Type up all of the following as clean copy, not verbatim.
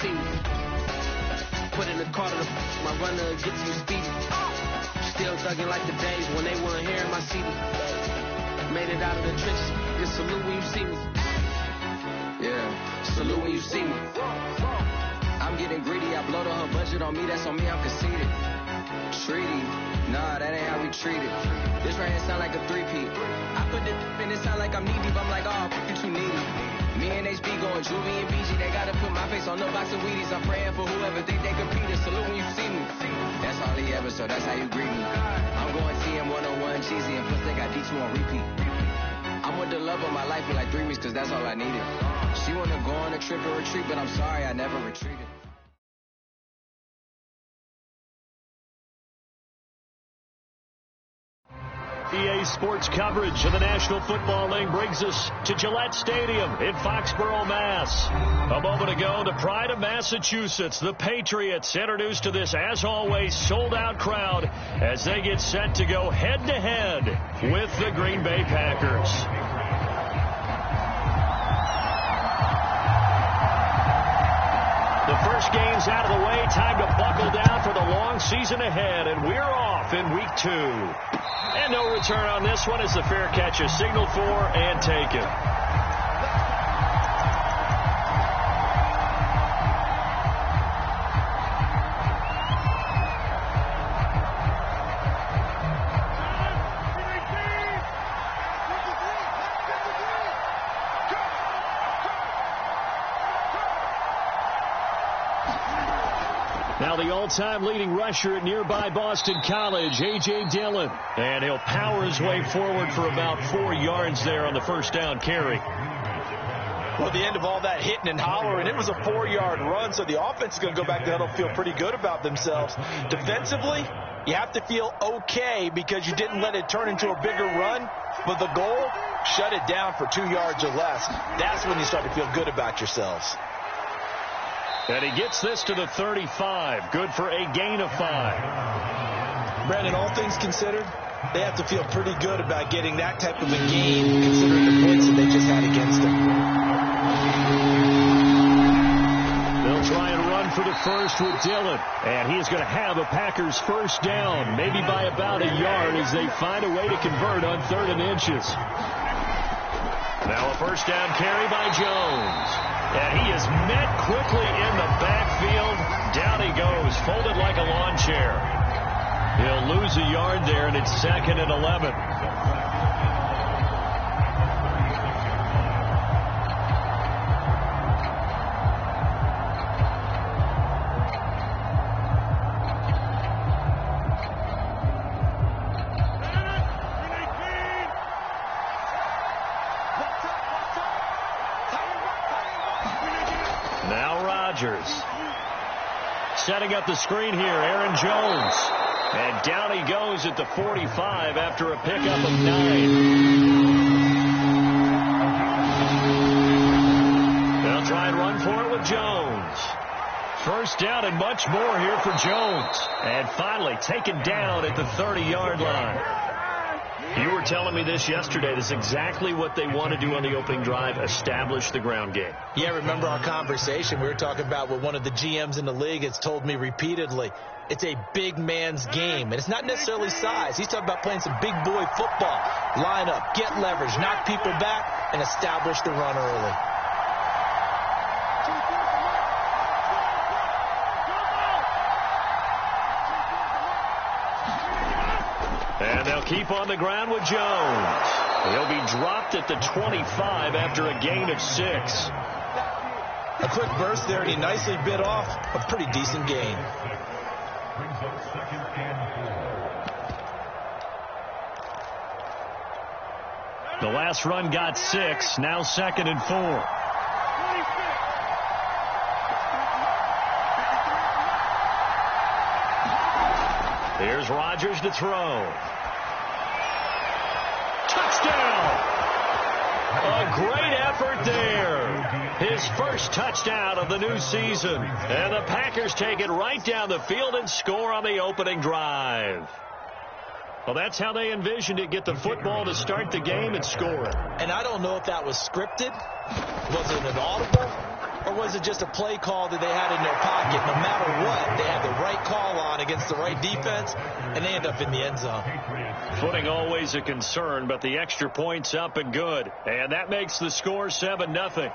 see me. Put in the car to my runner get to you speedy. Still thugging like the days when they weren't hearing my CD. Made it out of the trenches. Just salute when you see me. Yeah, salute when you see me. I'm getting greedy. I blowed on her budget on me. That's on me. I'm conceited. Treaty. Nah, that ain't how we treat it. This right here sound like a three-peat. I put it in, it sound like I'm knee-deep. I'm like, oh, you too needy. Me and HB going Juvie and BG. They gotta put my face on no box of Wheaties. I'm praying for whoever think they competed. Salute when you see me. That's all he ever, so that's how you greet me. I'm going TM 101 cheesy, and plus they got D2 on repeat. I'm with the love of my life for like 3 weeks, cause that's all I needed. She wanna go on a trip or retreat, but I'm sorry, I never retreated. EA Sports coverage of the National Football League brings us to Gillette Stadium in Foxborough, Mass. A moment ago, the pride of Massachusetts, the Patriots, introduced to this, as always, sold-out crowd as they get set to go head-to-head with the Green Bay Packers. The first game's out of the way. Time to buckle down for the long season ahead, and we're off in Week 2. And no return on this one as the fair catch is signaled for and taken. Now the all-time leading rusher at nearby Boston College, A.J. Dillon. And he'll power his way forward for about 4 yards there on the first down carry. Well, the end of all that hitting and hollering, it was a 4-yard run, so the offense is going to go back to huddle, feel pretty good about themselves. Defensively, you have to feel okay because you didn't let it turn into a bigger run, but the goal, shut it down for 2 yards or less. That's when you start to feel good about yourselves. And he gets this to the 35. Good for a gain of 5. Brandon, all things considered, they have to feel pretty good about getting that type of a gain considering the points that they just had against them. They'll try and run for the first with Dillon. And he is going to have a Packers first down, maybe by about a yard as they find a way to convert on 3rd and inches. Now a first down carry by Jones. And he is met quickly in the backfield. Down he goes, folded like a lawn chair. He'll lose a yard there, and it's 2nd and 11. Setting up the screen here, Aaron Jones. And down he goes at the 45 after a pickup of 9. They'll try and run for it with Jones. First down and much more here for Jones. And finally taken down at the 30-yard line. You were telling me this yesterday. This is exactly what they want to do on the opening drive, establish the ground game. Yeah, remember our conversation. We were talking about what one of the GMs in the league has told me repeatedly. It's a big man's game, and it's not necessarily size. He's talking about playing some big boy football. Line up, get leverage, knock people back, and establish the run early. And they'll keep on the ground with Jones. He'll be dropped at the 25 after a gain of 6. A quick burst there, and he nicely bit off a pretty decent gain. The last run got 6, now 2nd and 4. Here's Rodgers to throw. Touchdown! A great effort there. His first touchdown of the new season. And the Packers take it right down the field and score on the opening drive. Well, that's how they envisioned it. Get the football to start the game and score it. And I don't know if that was scripted. Was it an audible? or was it just a play call that they had in their pocket? No matter what, they had the right call on against the right defense, and they end up in the end zone. Footing always a concern, but the extra point's up and good. And that makes the score 7-0.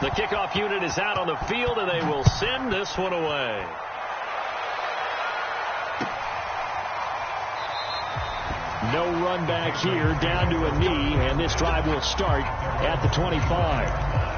The kickoff unit is out on the field, and they will send this one away. No run back here, down to a knee, and this drive will start at the 25.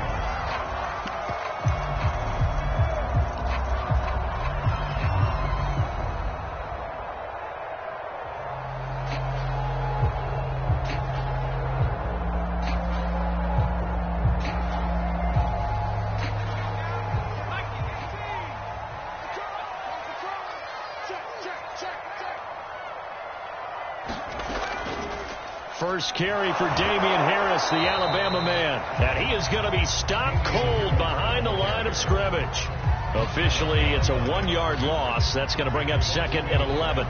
First carry for Damian Harris, the Alabama man. And he is going to be stopped cold behind the line of scrimmage. Officially, it's a 1-yard loss. That's going to bring up 2nd and 11.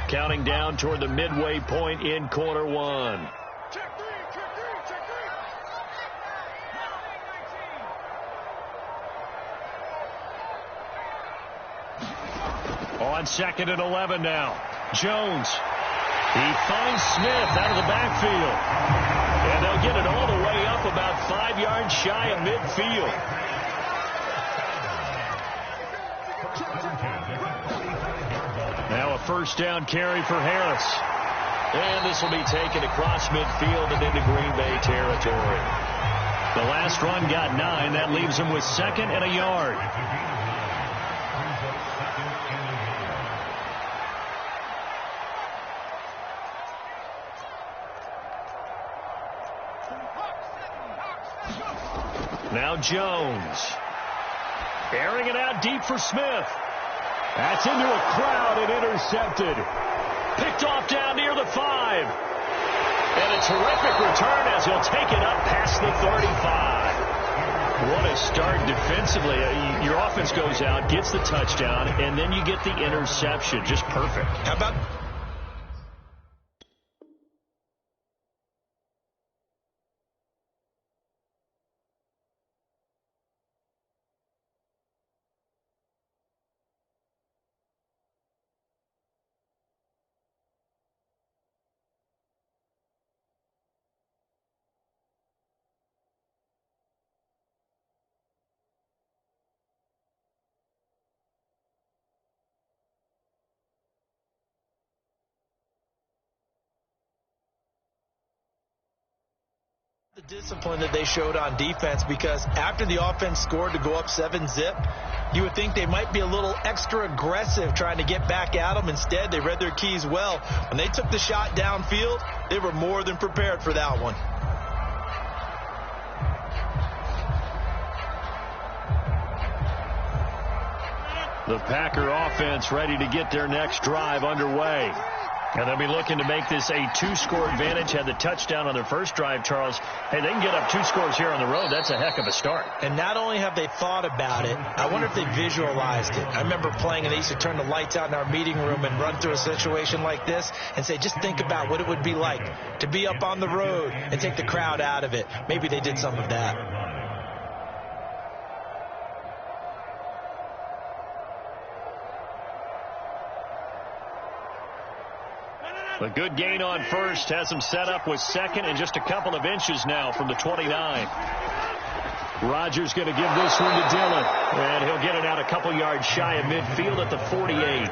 Counting down toward the midway point in quarter one. On 2nd and 11 now. Jones. He finds Smith out of the backfield. And they'll get it all the way up about 5 yards shy of midfield. Now a first down carry for Harris. And this will be taken across midfield and into Green Bay territory. The last run got 9. That leaves him with 2nd and a yard. Now Jones. Airing it out deep for Smith. That's into a crowd and intercepted. Picked off down near the 5. And a terrific return as he'll take it up past the 35. What a start defensively. Your offense goes out, gets the touchdown, and then you get the interception. Just perfect. How about... the discipline that they showed on defense, because after the offense scored to go up 7-zip, you would think they might be a little extra aggressive trying to get back at them. Instead, they read their keys well. When they took the shot downfield, they were more than prepared for that one. The Packer offense ready to get their next drive underway. And they'll be looking to make this a 2-score advantage. Had the touchdown on their first drive, Charles. Hey, they can get up 2 scores here on the road. That's a heck of a start. And not only have they thought about it, I wonder if they visualized it. I remember playing, and they used to turn the lights out in our meeting room and run through a situation like this and say, just think about what it would be like to be up on the road and take the crowd out of it. Maybe they did some of that. A good gain on first has him set up with 2nd and just a couple of inches now from the 29. Rodgers going to give this one to Dillon, and he'll get it out a couple yards shy of midfield at the 48.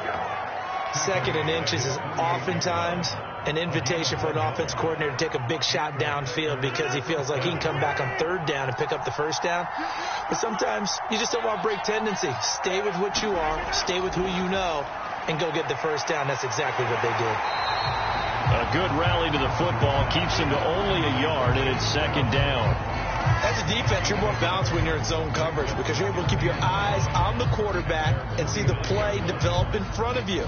2nd and inches is oftentimes an invitation for an offense coordinator to take a big shot downfield because he feels like he can come back on 3rd down and pick up the first down. But sometimes you just don't want to break tendency. Stay with what you are, stay with who you know, and go get the first down. That's exactly what they did. A good rally to the football keeps him to only a yard, and it's 2nd down. As a defense, you're more balanced when you're in zone coverage because you're able to keep your eyes on the quarterback and see the play develop in front of you.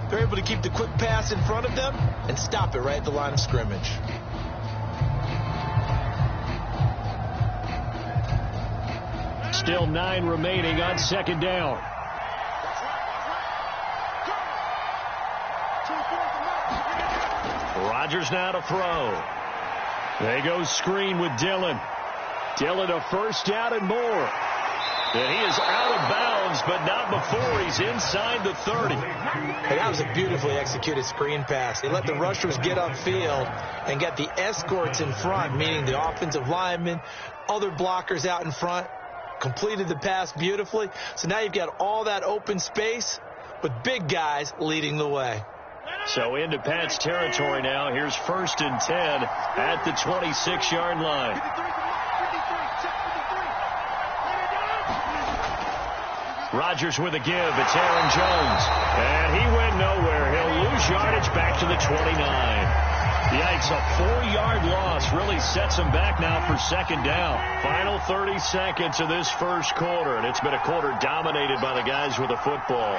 they're able to keep the quick pass in front of them and stop it right at the line of scrimmage. Still 9 remaining on second down. Rodgers now to throw. They go screen with Dillon. Dillon a first down and more. And he is out of bounds, but not before he's inside the 30. Hey, that was a beautifully executed screen pass. They let the rushers get upfield and get the escorts in front, meaning the offensive linemen, other blockers out in front, completed the pass beautifully. So now you've got all that open space with big guys leading the way. So into Pat's territory now. Here's 1st and 10 at the 26-yard line. Rodgers with a give. It's Aaron Jones. And he went nowhere. He'll lose yardage back to the 29. Yikes, a 4-yard loss really sets him back now for second down. Final 30 seconds of this first quarter, and it's been a quarter dominated by the guys with the football.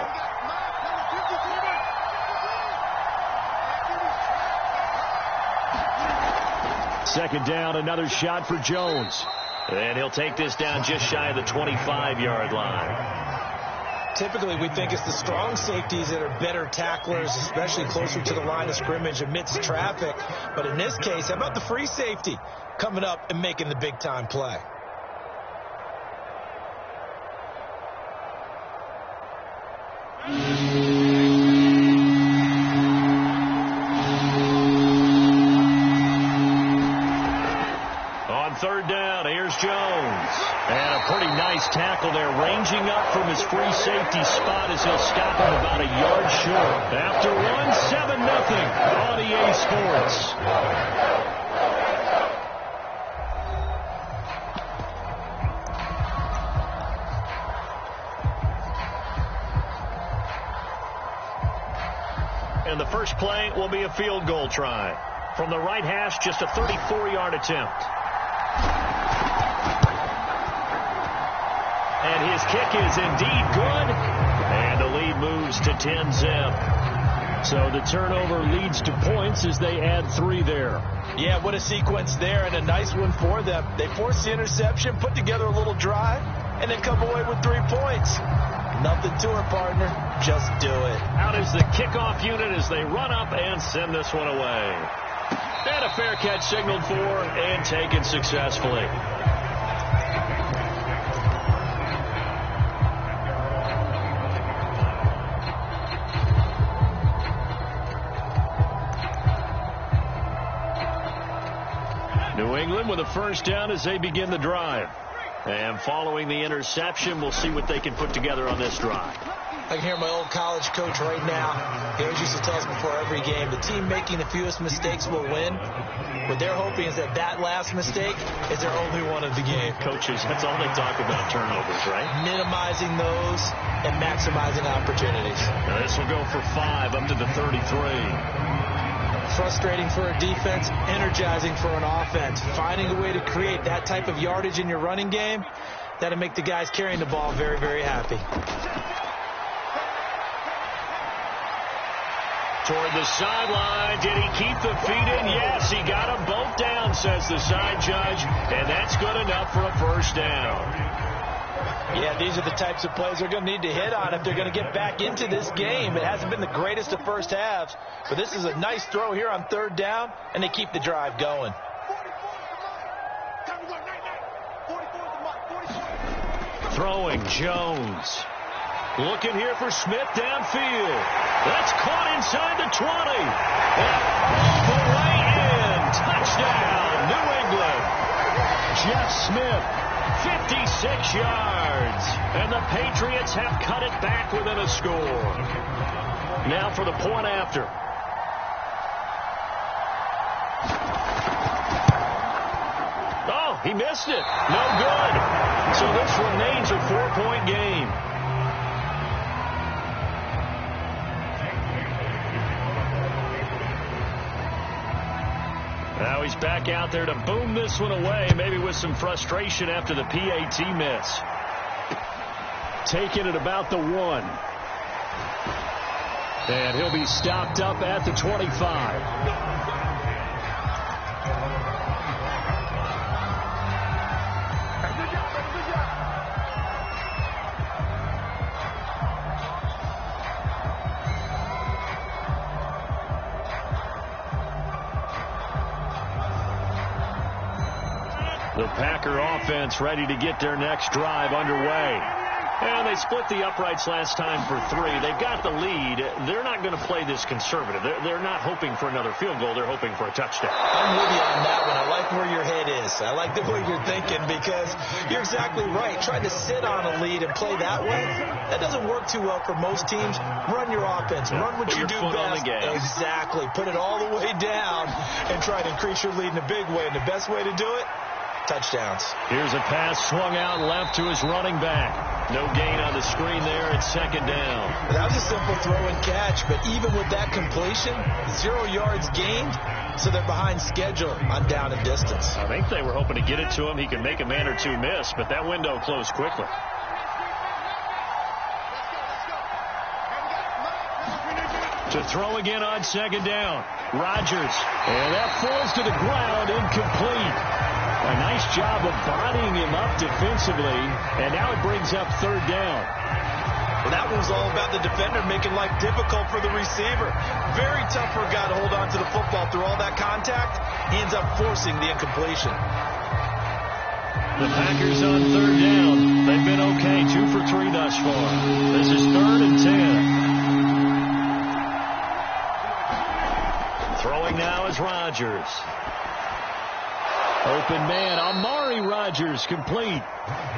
Second down, another shot for Jones. And he'll take this down just shy of the 25-yard line. Typically, we think it's the strong safeties that are better tacklers, especially closer to the line of scrimmage amidst traffic. But in this case, how about the free safety coming up and making the big-time play? On third down, here's Jones. And a pretty nice tackle there, ranging up from his free safety spot as he'll stop him about a yard short. After one, 7-0 on EA Sports. And the first play will be a field goal try. From the right hash, just a 34-yard attempt. And his kick is indeed good. And the lead moves to 10-zip. So the turnover leads to points as they add 3 there. Yeah, what a sequence there, and a nice one for them. They force the interception, put together a little drive, and then come away with 3 points. Nothing to it, partner. Just do it. Out is the kickoff unit as they run up and send this one away. And a fair catch signaled for and taken successfully. New England with a first down as they begin the drive. And following the interception, we'll see what they can put together on this drive. I can hear my old college coach right now. He always used to tell us before every game, the team making the fewest mistakes will win. What they're hoping is that that last mistake is their only one of the game. Coaches, that's all they talk about, turnovers, right? Minimizing those and maximizing opportunities. Now this will go for 5 up to the 33. Frustrating for a defense, energizing for an offense. Finding a way to create that type of yardage in your running game, that'll make the guys carrying the ball very, very happy. Toward the sideline, did he keep the feet in? Yes, he got them both down, says the side judge, and that's good enough for a first down. Yeah, these are the types of plays they're going to need to hit on if they're going to get back into this game. It hasn't been the greatest of first halves, but this is a nice throw here on third down, and they keep the drive going. Throwing Jones. Looking here for Smith downfield. That's caught inside the 20. And the way in. Touchdown, New England. Jeff Smith, 56 yards. And the Patriots have cut it back within a score. Now for the point after. Oh, he missed it. No good. So this remains a 4-point game. Now he's back out there to boom this one away, maybe with some frustration after the PAT miss. Taking it about the 1. And he'll be stopped up at the 25. The Packer offense ready to get their next drive underway. And they split the uprights last time for 3. They've got the lead. They're not going to play this conservative. They're not hoping for another field goal. They're hoping for a touchdown. I'm with you on that one. I like where your head is. I like the way you're thinking because you're exactly right. Trying to sit on a lead and play that way, that doesn't work too well for most teams. Run your offense. Run what you do best. Exactly. Put it all the way down and try to increase your lead in a big way. And the best way to do it, touchdowns. Here's a pass swung out left to his running back. No gain on the screen there. It's second down. That was a simple throw and catch, but even with that completion, 0 yards gained, so they're behind schedule on down and distance. I think they were hoping to get it to him. He could make a man or two miss, but that window closed quickly. To throw again on second down. Rodgers. And that falls to the ground, incomplete. A nice job of bodying him up defensively, and now it brings up third down. Well, that was all about the defender making life difficult for the receiver. Very tough for a guy to hold on to the football through all that contact. He ends up forcing the incompletion. The Packers on third down. They've been okay, 2 for 3 thus far. This is 3rd and 10. Throwing now is Rodgers. Open man, Amari Rodgers, complete.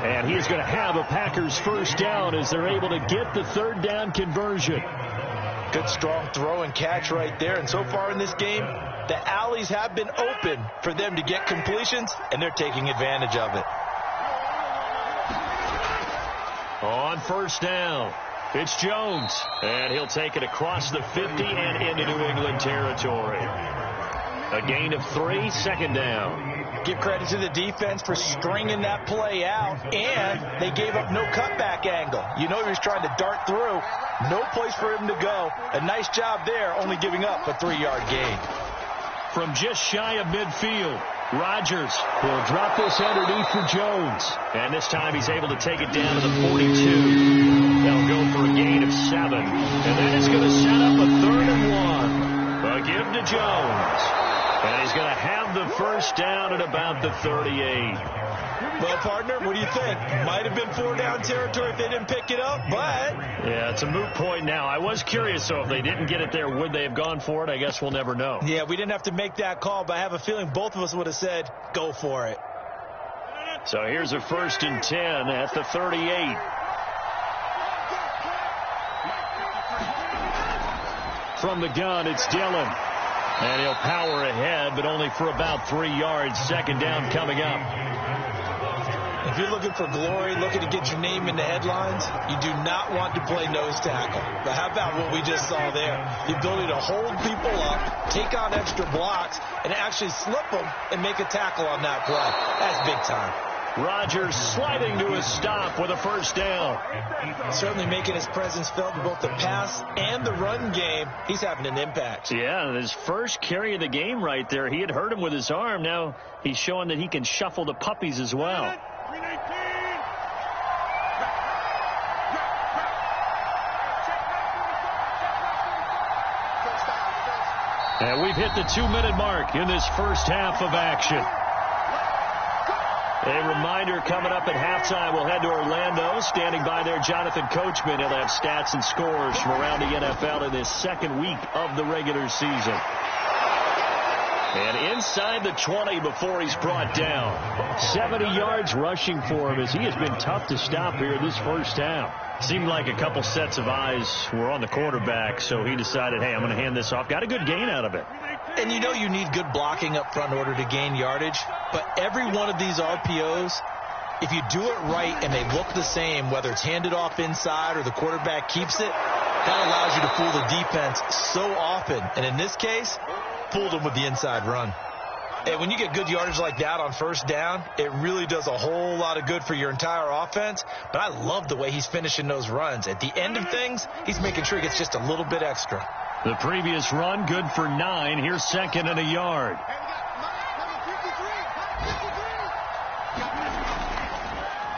And he's going to have a Packers first down as they're able to get the third down conversion. Good strong throw and catch right there. And so far in this game, the alleys have been open for them to get completions, and they're taking advantage of it. On first down, it's Jones. And he'll take it across the 50 and into New England territory. A gain of 3, second down. Give credit to the defense for stringing that play out, and they gave up no cutback angle. You know he was trying to dart through. No place for him to go. A nice job there, only giving up a 3-yard gain. From just shy of midfield, Rodgers will drop this underneath for Jones. And this time he's able to take it down to the 42. They'll go for a gain of 7. And that is going to set up a 3rd and 1. A give to Jones. And he's going to have the first down at about the 38. Well, partner, what do you think? Might have been 4-down territory if they didn't pick it up, but... Yeah, it's a moot point now. I was curious, so if they didn't get it there, would they have gone for it? I guess we'll never know. Yeah, we didn't have to make that call, but I have a feeling both of us would have said, go for it. So here's a 1st and 10 at the 38. From the gun, it's Dillon. And he'll power ahead, but only for about 3 yards. Second down coming up. If you're looking for glory, looking to get your name in the headlines, you do not want to play nose tackle. But how about what we just saw there? The ability to hold people up, take on extra blocks, and actually slip them and make a tackle on that play. That's big time. Rodgers sliding to a stop with a first down. Certainly making his presence felt in both the pass and the run game. He's having an impact. Yeah, his first carry of the game right there. He had hurt him with his arm. Now he's showing that he can shuffle the puppies as well. And we've hit the 2-minute mark in this first half of action. A reminder coming up at halftime, we'll head to Orlando. Standing by there, Jonathan Coachman. He'll have stats and scores from around the NFL in this second week of the regular season. And inside the 20 before he's brought down. 70 yards rushing for him as he has been tough to stop here this first half. Seemed like a couple sets of eyes were on the quarterback, so he decided, hey, I'm going to hand this off. Got a good gain out of it. And you know you need good blocking up front in order to gain yardage. But every one of these RPOs, if you do it right and they look the same, whether it's handed off inside or the quarterback keeps it, that allows you to fool the defense so often. And in this case, fooled them with the inside run. Hey, when you get good yardage like that on first down, it really does a whole lot of good for your entire offense. But I love the way he's finishing those runs. At the end of things, he's making sure he gets just a little bit extra. The previous run, good for 9. Here's 2nd and a yard.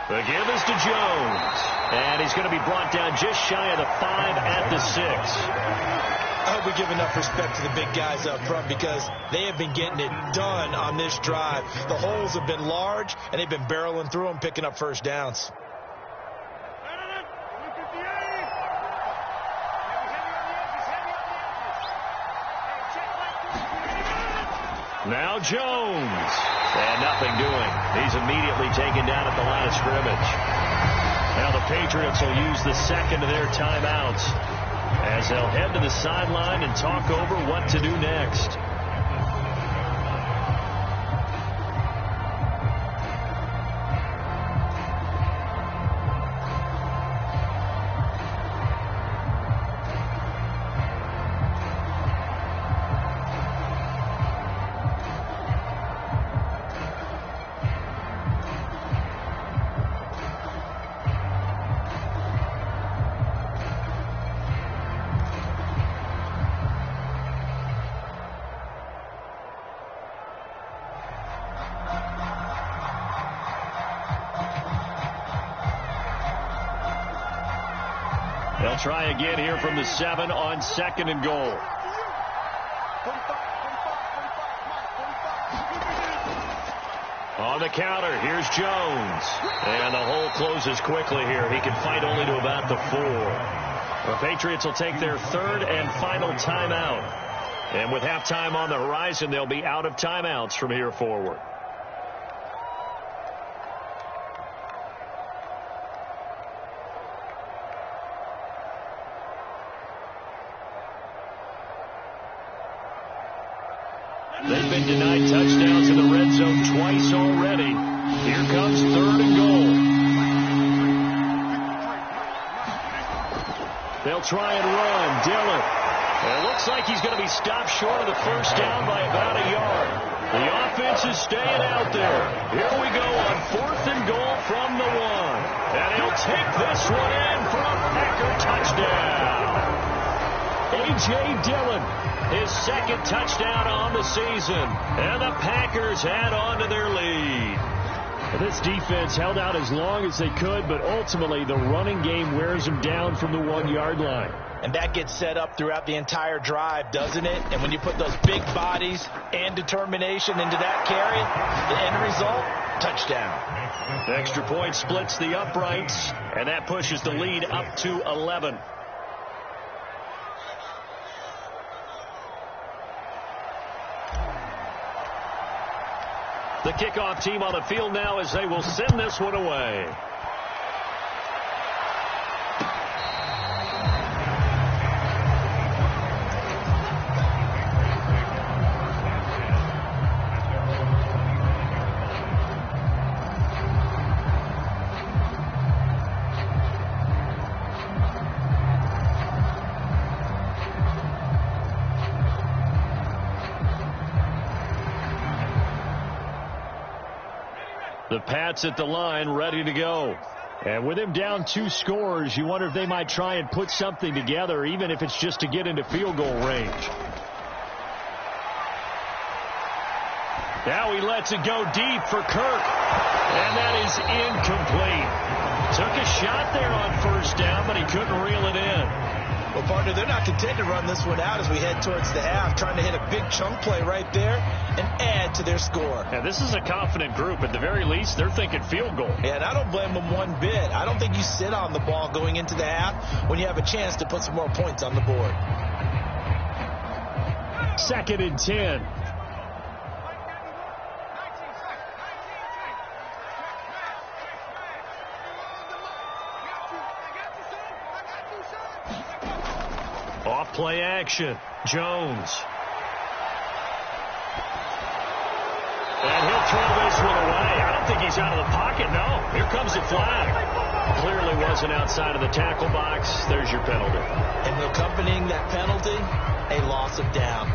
The give is to Jones. And he's going to be brought down just shy of the 5 at the 6. I hope we give enough respect to the big guys up front because they have been getting it done on this drive. The holes have been large, and they've been barreling through them, picking up first downs. Now Jones. And nothing doing. He's immediately taken down at the line of scrimmage. Now the Patriots will use the 2nd of their timeouts as they'll head to the sideline and talk over what to do next. They'll try again here from the 7 on 2nd and goal. On the counter, here's Jones. And the hole closes quickly here. He can fight only to about the 4. The Patriots will take their 3rd and final timeout. And with halftime on the horizon, they'll be out of timeouts from here forward. They've been denied touchdowns in the red zone twice already. Here comes 3rd and goal. They'll try and run. Dillon. It looks like he's going to be stopped short of the first down by about a yard. The offense is staying out there. Here we go on 4th and goal from the 1. And he'll take this one in for a Packer touchdown. A.J. Dillon. His 2nd touchdown on the season. And the Packers add on to their lead. This defense held out as long as they could, but ultimately the running game wears them down from the 1-yard line. And that gets set up throughout the entire drive, doesn't it? And when you put those big bodies and determination into that carry, the end result, touchdown. The extra point splits the uprights, and that pushes the lead up to 11. The kickoff team on the field now as they will send this one away. The Pats at the line, ready to go. And with him down 2 scores, you wonder if they might try and put something together, even if it's just to get into field goal range. Now he lets it go deep for Kirk. And that is incomplete. Took a shot there on first down, but he couldn't reel it in. Well, partner, they're not content to run this one out as we head towards the half, trying to hit a big chunk play right there and add to their score. Yeah, this is a confident group. At the very least, they're thinking field goal. Yeah, and I don't blame them one bit. I don't think you sit on the ball going into the half when you have a chance to put some more points on the board. 2nd and 10. Off play action. Jones. And he'll throw this one away. I don't think he's out of the pocket, no. Here comes the flag. Clearly wasn't outside of the tackle box. There's your penalty. And accompanying that penalty, a loss of down.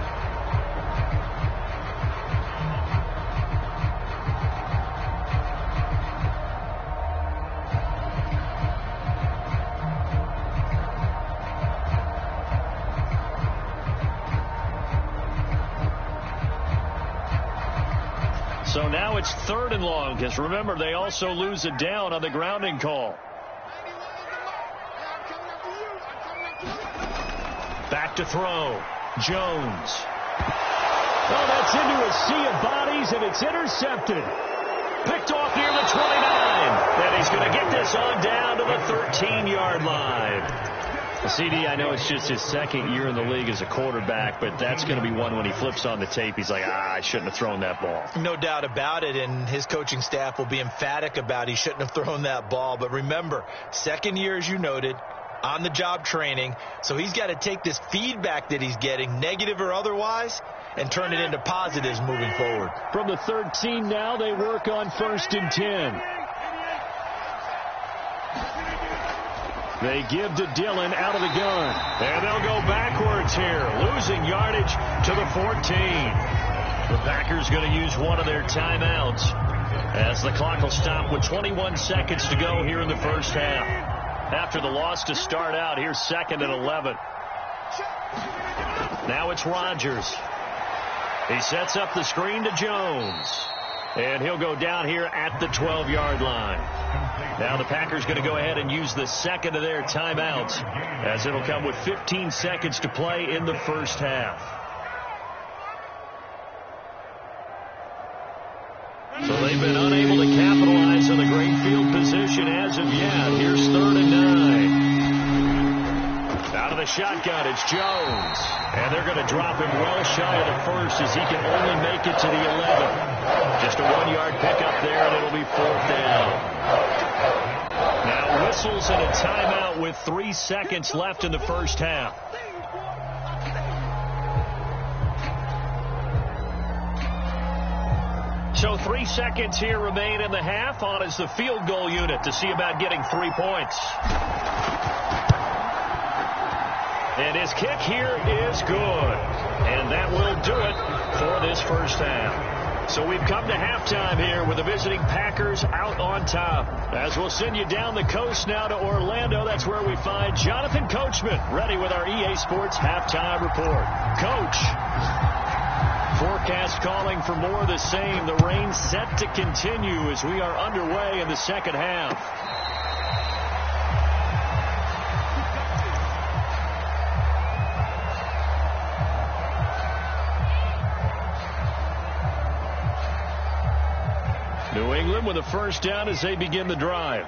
So now it's 3rd and long, because remember, they also lose it down on the grounding call. Back to throw. Jones. Oh, that's into a sea of bodies, and it's intercepted. Picked off near the 29. And he's going to get this on down to the 13-yard line. CD, I know it's just his 2nd year in the league as a quarterback, but that's going to be one when he flips on the tape. He's like, I shouldn't have thrown that ball. No doubt about it, and his coaching staff will be emphatic about he shouldn't have thrown that ball. But remember, 2nd year, as you noted, on-the-job training, so he's got to take this feedback that he's getting, negative or otherwise, and turn it into positives moving forward. From the 13 now, they work on 1st and 10. They give to Dillon out of the gun. And they'll go backwards here, losing yardage to the 14. The Packers going to use one of their timeouts as the clock will stop with 21 seconds to go here in the first half. After the loss to start out, here's 2nd and 11. Now it's Rodgers. He sets up the screen to Jones. And he'll go down here at the 12-yard line. Now the Packers going to go ahead and use the 2nd of their timeouts, as it'll come with 15 seconds to play in the first half. So they've been unable to capitalize on the great field position as of yet. Here's 3rd and 9. Out of the shotgun, it's Jones. And they're going to drop him well shy of the 1st as he can only make it to the 11. Just a 1-yard pickup there, and it'll be 4th down. Now whistles and a timeout with 3 seconds left in the first half. So 3 seconds here remain in the half. On is the field goal unit to see about getting 3 points. And his kick here is good. And that will do it for this first half. So we've come to halftime here with the visiting Packers out on top. As we'll send you down the coast now to Orlando, that's where we find Jonathan Coachman ready with our EA Sports halftime report. Coach, forecast calling for more of the same. The rain set to continue as we are underway in the second half. New England with a first down as they begin the drive.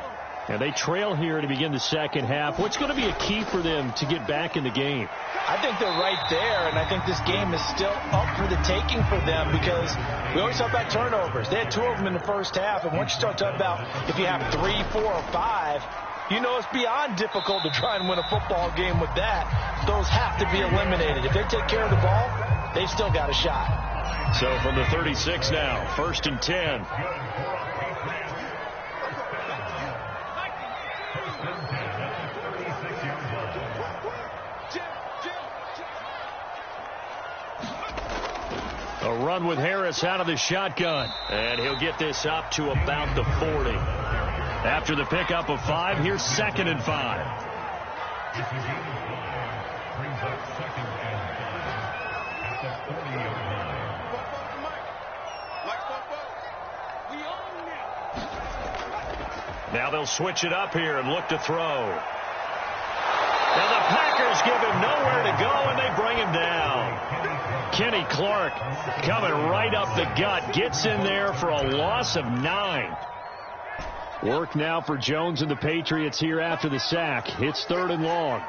And they trail here to begin the second half. What's going to be a key for them to get back in the game? I think they're right there, and I think this game is still up for the taking for them because we always talk about turnovers. They had 2 of them in the first half, and once you start talking about if you have 3, 4, or 5, you know it's beyond difficult to try and win a football game with that. Those have to be eliminated. If they take care of the ball, they've still got a shot. So from the 36 now, 1st and 10. A run with Harris out of the shotgun. And he'll get this up to about the 40. After the pickup of 5, here's 2nd and 5. Now they'll switch it up here and look to throw. Now the Packers give him nowhere to go, and they bring him down. Kenny Clark coming right up the gut, gets in there for a loss of 9. Work now for Jones and the Patriots here after the sack. It's 3rd and long.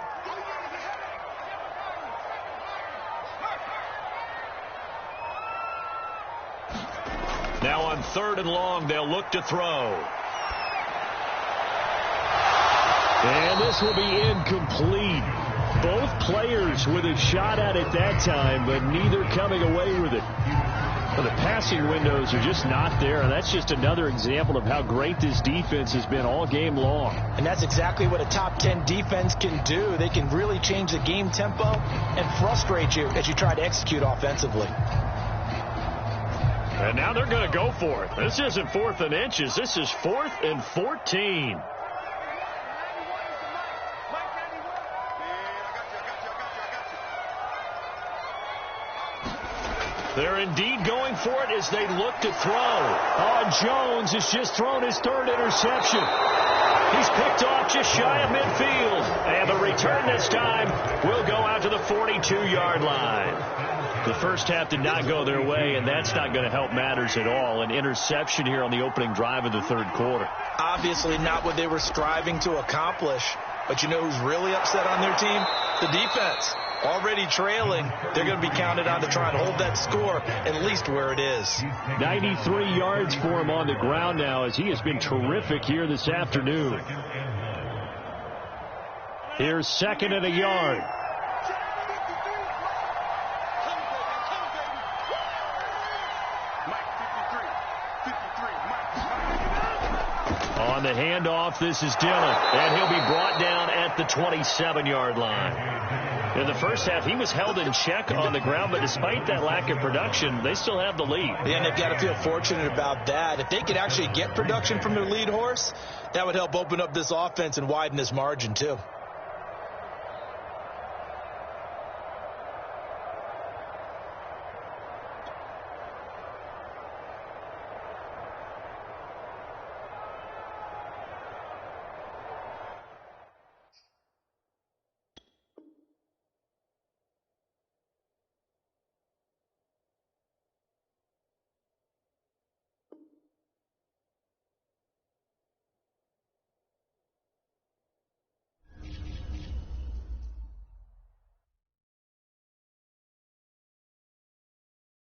Now on 3rd and long, they'll look to throw. And this will be incomplete. Both players with a shot at it that time, but neither coming away with it. Well, the passing windows are just not there, and that's just another example of how great this defense has been all game long. And that's exactly what a top 10 defense can do. They can really change the game tempo and frustrate you as you try to execute offensively. And now they're going to go for it. This isn't 4th and inches. This is 4th and 14. They're indeed going for it as they look to throw. Oh, Jones has just thrown his third interception. He's picked off just shy of midfield. And the return this time will go out to the 42-yard line. The first half did not go their way, and that's not going to help matters at all. An interception here on the opening drive of the third quarter. Obviously not what they were striving to accomplish. But you know who's really upset on their team? The defense. Already trailing, they're going to be counted on to try and hold that score at least where it is. 93 yards for him on the ground now as he has been terrific here this afternoon. Here's second and a yard. On the handoff, this is Dillon, and he'll be brought down at the 27-yard line. In the first half, he was held in check on the ground, but despite that lack of production, they still have the lead. Yeah, and they've got to feel fortunate about that. If they could actually get production from their lead horse, that would help open up this offense and widen this margin, too.